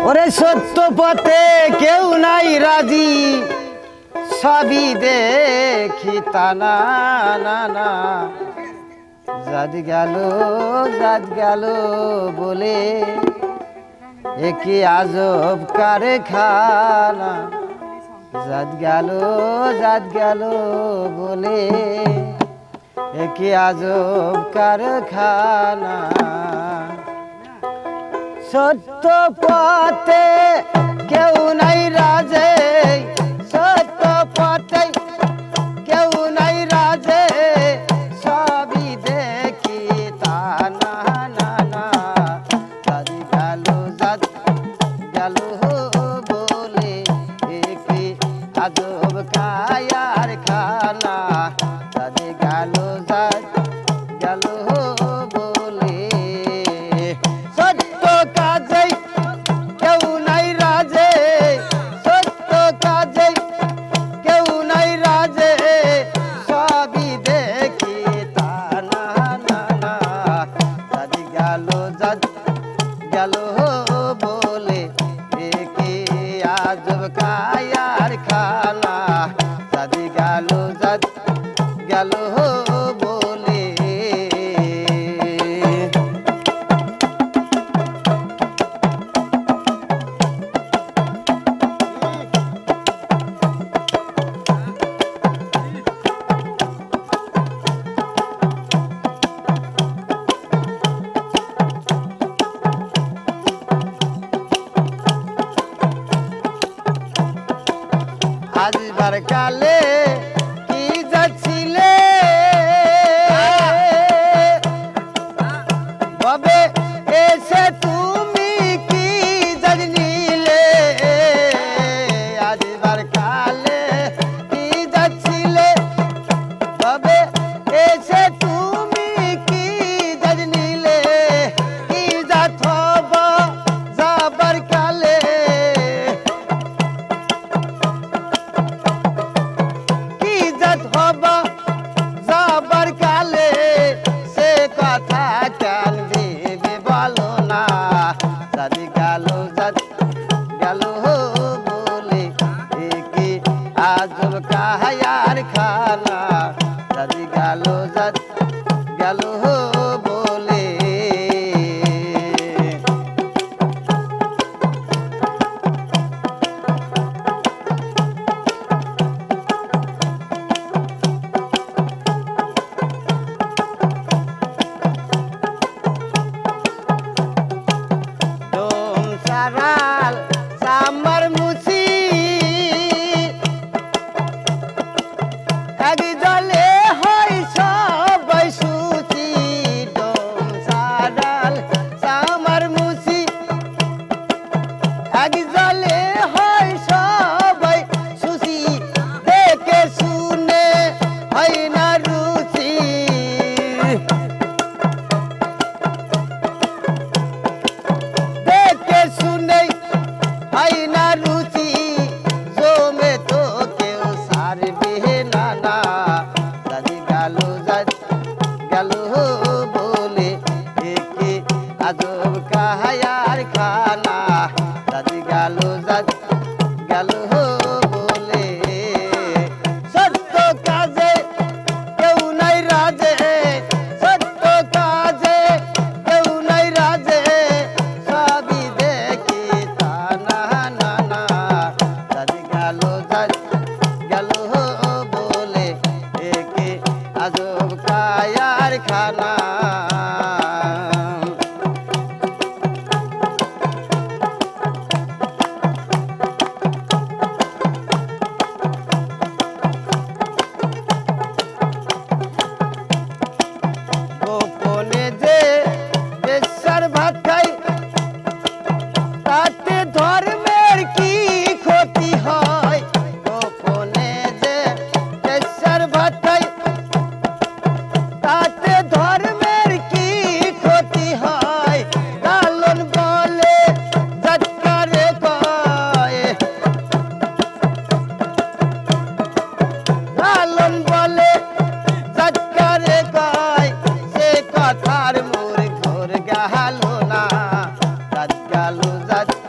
ওরে সত্য পথে কেউ নাই রাজি, সবই দেখি তানা না না। জাত গেল বলে একই আজব কারখানা। জাত গেল বলে একই আজব কারখানা। সত্য পথে কেউ নাই রাজে, সত্য পথে কেউ নাই রাজে, সবই দেখি তা না না না। জাত গেল বলে একই আজব কায়ার খানা। জাত গেল বলে সত্য কাজে কেউ নাই রাজে, সত্য কাজে কেউ নাই রাজে, সবই দেখি তা না না না। জাত গেল বলে একই আজব কায়ার খানা। জাত গেল বলে। আজবার কালে কি যাচ্ছিলে ববে এসে তুমি কি জানিলে। আজবার কালে কি যাচ্ছিলে ববে এসে তুমি কি জানিলে। কি যাত যাবার কালে হবা যাবার কালে সে কথা কেন ভেবে বলো না। জাত গেল বলে একই আজব কায়ার খানা। জাত গেল বলে। সারাল সামার মুছি এক জলে হয় সবাই সুচি। ডোম সারাল সামার মুছি এক জলে হয় সবাই সুচি। দেখে শুনে হয় না রুচি, শুনে সাজ